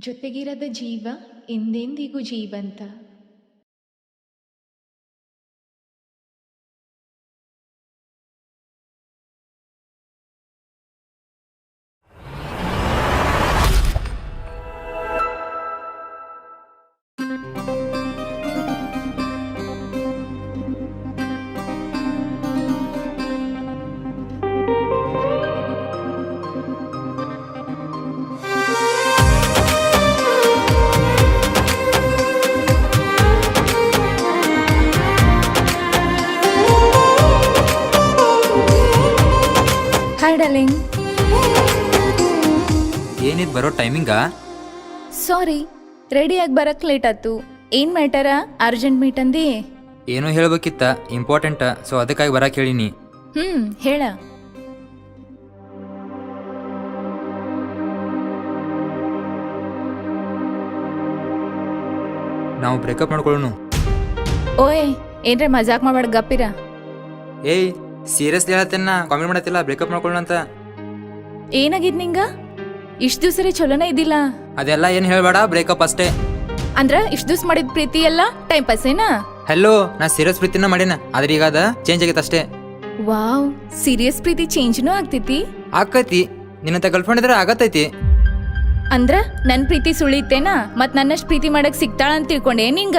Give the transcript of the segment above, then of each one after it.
ಜೊತೆಗಿರದ ಜೀವ ಎಂದೆಂದಿಗೂ ಜೀವಂತ. Hi darling. ಏನಿದ್ ಬರೋ ಟೈಮಿಂಗಾ? ಸಾರಿ, ರೆಡಿಯಾಗಿ ಬರಕ್ಕೆ ಲೇಟ್ ಆಯ್ತು. ಏನು ಮ್ಯಾಟರ? ಅರ್ಜೆಂಟ್ ಮೀಟ್ ಅಂದಿ? ಏನೋ ಹೇಳ್ಬೇಕಿತ್ತ, ಇಂಪಾರ್ಟೆಂಟ, ಸೊ ಅದಕ್ಕಾಗಿ ಬರಕ್ಕೆ ಹೇಳಿನಿ. ಹೇಳ. ನಾವು ಬ್ರೇಕಪ್ ಮಾಡ್ಕೊಳ್ಳೋಣ. ಓಯ್, ಏನ್ರೆ ಮಜಾಕ್ ಮಾಡ್ಬೇಡ, ಗಪ್ಪಿರ. ಏಯ್, ಸೀರಿಯಸ್ಲಿ ಹೇಳತ್ತೇನ, ಕಾಮೆಂಟ್ ಮಾಡತ್ತಿಲ್ಲ, ಬ್ರೇಕಪ್ ಮಾಡ್ಕೊಳ್ಳೋಣ ಅಂತ. ಏನಾಗಿದ್ ನಿಂಗ? ಇಷ್ಟು ದಿವ್ಸರೇ ಚಲೋನೇ ಇದ್ದಿಲ್ಲ. ಅದೆಲ್ಲ ಏನು ಹೇಳ್ಬೇಡ, ಬ್ರೇಕಪ್ ಅಷ್ಟೇ. ಅಂದ್ರ ಇಷ್ಟು ದಿವ್ಸ ಮಾಡಿದ ಪ್ರೀತಿ ಎಲ್ಲ ಟೈಮ್ ಪಾಸ್ ಏನಾ? ಹೆಲೋ, ನಾ ಸೀರಿಯಸ್ ಪ್ರೀತಿನ ಮಾಡೇನ, ಆದ್ರೆ ಈಗ ಅದ ಚೇಂಜ್ ಆಗೈತೆ ಅಷ್ಟೇ. ವಾವ್, ಸೀರಿಯಸ್ ಪ್ರೀತಿ ಚೇಂಜ್ನೂ ಆಗ್ತೈತಿ? ಆಕೈತಿ, ನಿನ್ನಂತ ಗರ್ಲ್ಫ್ರೆಂಡ್ ಇದ್ರೆ ಆಗತ್ತೈತಿ. ಅಂದ್ರ ನನ್ ಪ್ರೀತಿ ಸುಳಿತೇನಾ? ಮತ್ ನನ್ನಷ್ಟು ಪ್ರೀತಿ ಮಾಡಕ್ ಸಿಗ್ತಾಳ ಅಂತ ತಿಳ್ಕೊಂಡೆ ನಿಂಗ?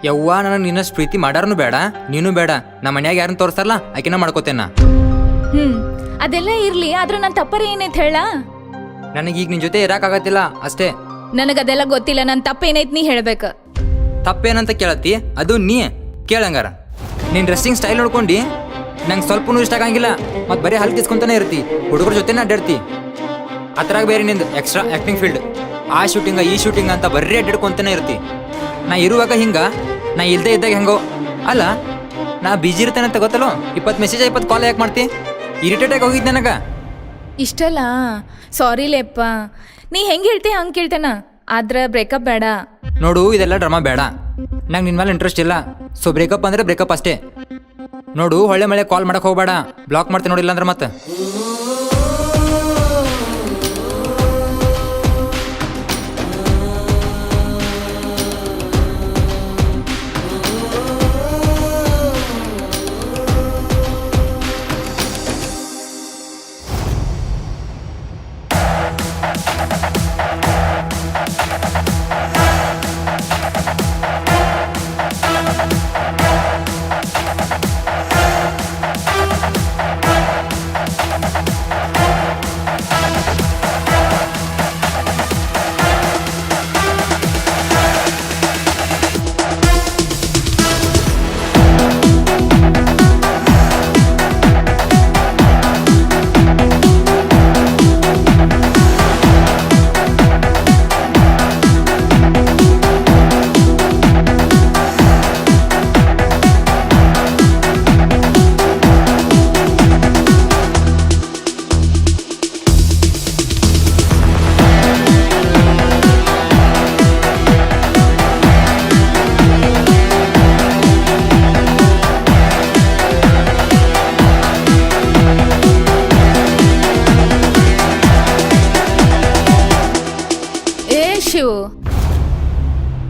ಯವ್ವ, ನನಗೆ ನಿನ್ನಷ್ಟು ಪ್ರೀತಿ ಮಾಡಾರನು ಬೇಡ, ನೀನು ಬೇಡ. ನಮ್ಮ ಮನ್ಯಾಗ ಯಾರನ್ನ ತೋರಿಸ್ತಾರಲ್ಲ ಆಕಿನ ಮಾಡ್ಕೋತೇನ. ಅದೆಲ್ಲ ಇರ್ಲಿ, ಆದ್ರ ನನ್ ತಪ್ಪರ ಏನೈತ್ ಹೇಳ? ನನಗೆ ಈಗ ನಿನ್ ಜೊತೆ ಇರಾಕಾಗತ್ತಿಲ್ಲ ಅಷ್ಟೇ. ನನಗದೆಲ್ಲ ಗೊತ್ತಿಲ್ಲ, ನನ್ ತಪ್ಪ ಏನೈತ್ ನೀ ಹೇಳ್ಬೇಕ. ತಪ್ಪೇನಂತ ಕೇಳತ್ತಿ, ಅದು ನೀ ಕೇಳಂಗಾರ. ನೀನ್ ಡ್ರೆಸ್ಸಿಂಗ್ ಸ್ಟೈಲ್ ನೋಡ್ಕೊಂಡು ನಂಗೆ ಸ್ವಲ್ಪನೂ ಇಷ್ಟ ಆಗಂಗಿಲ್ಲ. ಮತ್ತೆ ಬರೀ ಹಲ್ ಕಿಸ್ಕೊಂತಾನೆ ಇರ್ತಿ, ಹುಡುಗರ ಜೊತೆನೇ ಅಡ್ಡಾಡ್ತಿ. ಅದ್ರಾಗ ಬೇರೆ ನಿಂದು ಎಕ್ಸ್ಟ್ರಾ ಆ್ಯಕ್ಟಿಂಗ್ ಫೀಲ್ಡ್, ಆ ಶೂಟಿಂಗ ಈ ಶೂಟಿಂಗ್ ಅಂತ ಬರೀ ಅಡ್ಡಾಡ್ಕೊಂತಾನೆ ಇರ್ತಿ. ನಾ ಇರುವಾಗ ಹಿಂಗ, ನಾ ಇಲ್ದೇ ಇದ್ದಾಗ ಹೆಂಗೋ ಅಲ್ಲ. ನಾ ಬಿಜಿ ಇರ್ತೇನೆ ಅಂತ ಗೊತ್ತಲ್ಲೋ, 20 ಮೆಸೇಜ್ 20 ಕಾಲ್ ಯಾಕೆ ಮಾಡ್ತಿ? ಇರಿಟೇಟ್ ಆಗಿ ಹೋಗಿದ್ದು ನನಗ. ಇಷ್ಟಲ್ಲ, ಸಾರಿ ಲೇಪ್ಪ. ನೀ ಹೆಂಗ್ ಹೇಳ್ತಿ ಹಂಗೆ ಕೇಳ್ತೇನ, ಆದ್ರ ಬ್ರೇಕಪ್ ಬೇಡ. ನೋಡು, ಇದೆಲ್ಲ ಡ್ರಾಮಾ ಬೇಡ. ನಂಗೆ ನಿನ್ನ ಮೇಲೆ ಇಂಟ್ರೆಸ್ಟ್ ಇಲ್ಲ. ಸೊ ಬ್ರೇಕಪ್ ಅಂದ್ರೆ ಬ್ರೇಕಪ್ ಅಷ್ಟೇ. ನೋಡು, ಹೊಳ್ಳೆ ಮಳೆ ಕಾಲ್ ಮಾಡಕ್ ಹೋಗ್ಬೇಡ, ಬ್ಲಾಕ್ ಮಾಡ್ತೀನಿ ನೋಡಿಲ್ಲ ಅಂದ್ರೆ ಮತ್ತೆ.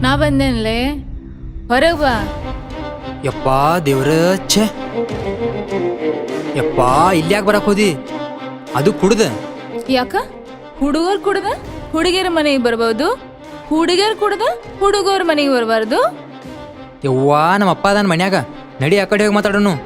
ನಾ ಬಂದೇನ್ಲೇ, ಹೊರಗ್ ಬಾ. ಯಪ್ಪಾ ದೇವ್ರ, ಛೇ ಯಪ್ಪಾ, ಇಲ್ಲಿ ಯಾಕೆ ಬರಕ್ ಹೋದಿ? ಅದು ಕುಡ್ದ. ಯಾಕ? ಹುಡುಗರು ಕುಡ್ದ ಹುಡುಗಿಯರ ಮನೆಗೆ ಬರ್ಬೋದು, ಹುಡುಗಿಯರು ಕುಡ್ದ ಹುಡುಗರ ಮನೆಗೆ ಬರ್ಬಾರ್ದು? ಯವ್ವಾ, ನಮ್ಮ ಅಪ್ಪ ಅದಾನ ಮನ್ಯಾಗ, ನಡಿ ಆ ಕಡೆ ಹೋಗಿ ಮಾತಾಡೋನು.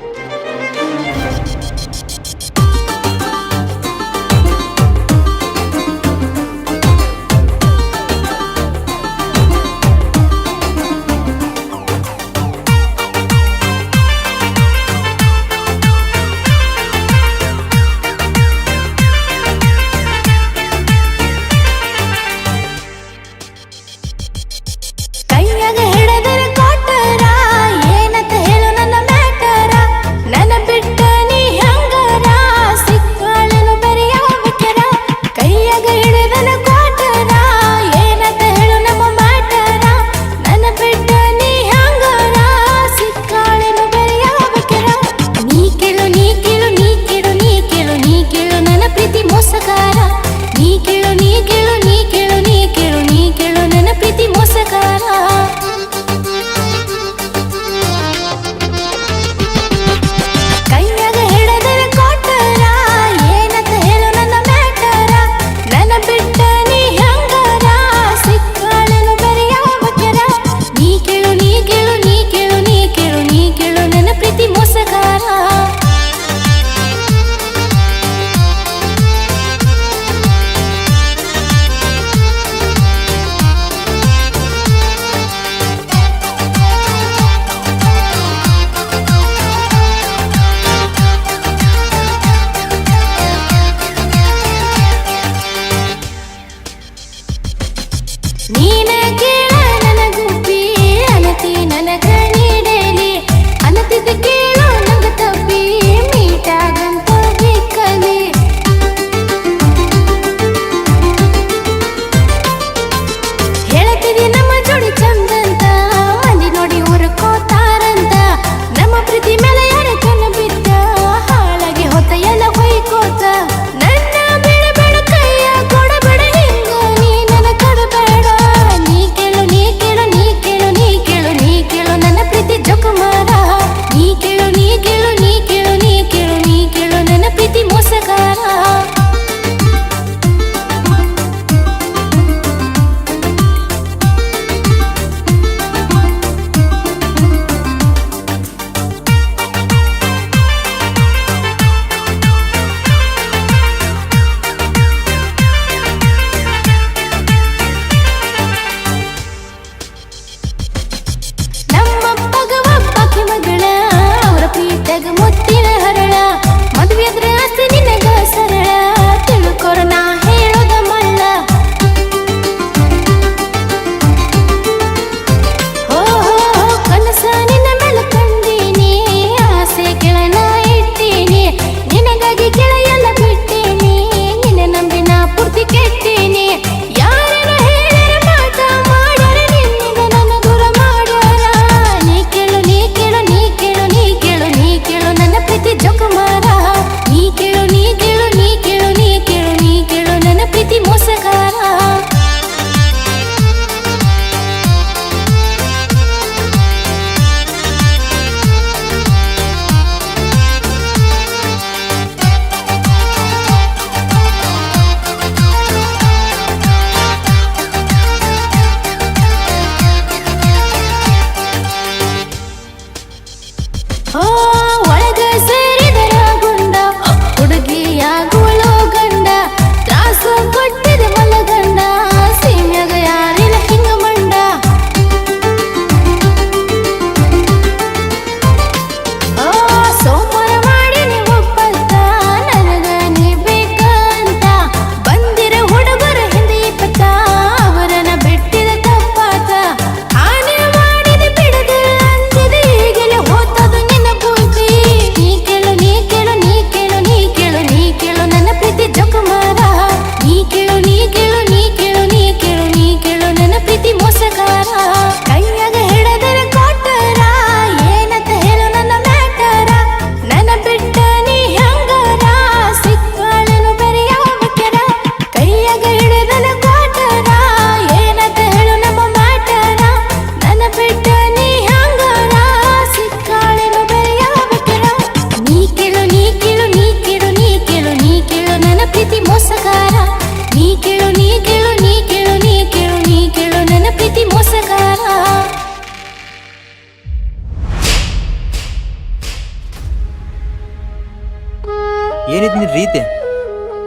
ಹೆಂಗೈತಿ ನಿನ್ ರೀತಿ,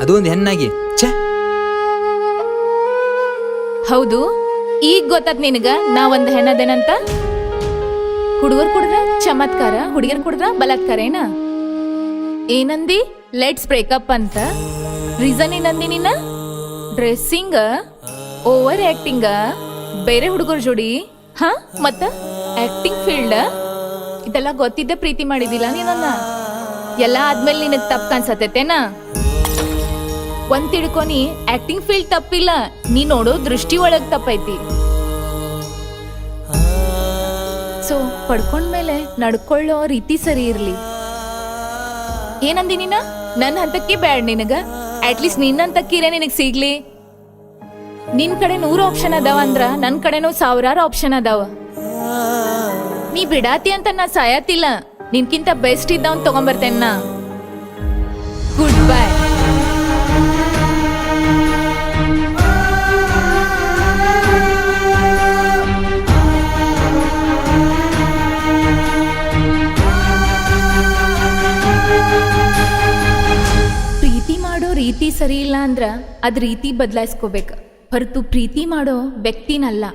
ಅದು ಒಂದು ಹೆಣ್ಣಾಗಿ. ಛೇ, ಹೌದು, ಈಗ ಗೊತ್ತಾತ್ ನಿನಗ ನಾ ಒಂದ್ ಹೆಣ್ಣದೇನಂತ. ಹುಡುಗರು ಕುಡ್ರ ಚಮತ್ಕಾರ, ಹುಡುಗಿಯರ್ ಕುಡ್ರ ಬಲಾತ್ಕಾರ ಏನ? ಏನಂದಿ? ಲೆಟ್ಸ್ ಬ್ರೇಕಪ್ ಅಂತ. ರೀಸನ್ ಏನಂದಿ ನೀನ? ಡ್ರೆಸ್ಸಿಂಗ್, ಓವರ್ ಆಕ್ಟಿಂಗ್, ಬೇರೆ ಹುಡುಗರ ಜೋಡಿ, ಹಾ ಮತ್ತ ಆಕ್ಟಿಂಗ್ ಫೀಲ್ಡ್, ಇದೆಲ್ಲ ಗೊತ್ತಿದ್ದ ಪ್ರೀತಿ ಮಾಡಿದಿಲ್ಲ ನೀನನ್ನ. ಎಲ್ಲ ಆದ್ಮೇಲೆ ನಿನಗ್ ತಪ್ಪು ಕಾಣಿಸತ್ತೇನಾ? ಒಂದ್ ತಿಳ್ಕೊನಿ, ಆಕ್ಟಿಂಗ್ ಫೀಲ್ಡ್ ತಪ್ಪಿಲ್ಲ, ನೀ ನೋಡೋ ದೃಷ್ಟಿ ಒಳಗ್ ತಪ್ಪೈತಿ. ಸೊ ಪಡ್ಕೊಂಡ್ಮೇಲೆ ನಡ್ಕೊಳ್ಳೋ ರೀತಿ ಸರಿ ಇರ್ಲಿ. ಏನಂದಿ ನೀನ? ನನ್ ಹಂತಕ್ಕೆ ಬ್ಯಾಡ್ ನಿನಗ, ಅಟ್ಲೀಸ್ಟ್ ನಿನ್ನಂತಕ್ಕಿರೇ ನಿನಗ್ ಸಿಗ್ಲಿ. ನಿನ್ ಕಡೆ 100 ಆಪ್ಷನ್ ಅದಾವ ಅಂದ್ರ ನನ್ ಕಡೆನೂ 1000 ಆಪ್ಷನ್ ಅದಾವ. ನೀ ಬಿಡಾತಿ ಅಂತ ನಾ ಸಾಯತಿಲ್ಲ, ನಿನ್ಕಿಂತ ಬೆಸ್ಟ್ ಇದ್ದವನ್ ತಗೊಂಬರ್ತೇನ. Good bye. ಪ್ರೀತಿ ಮಾಡೋ ರೀತಿ ಸರಿ ಇಲ್ಲ ಅಂದ್ರ ಅದ್ ರೀತಿ ಬದಲಾಯಿಸ್ಕೋಬೇಕು ಹೊರತು ಪ್ರೀತಿ ಮಾಡೋ ವ್ಯಕ್ತಿನಲ್ಲ.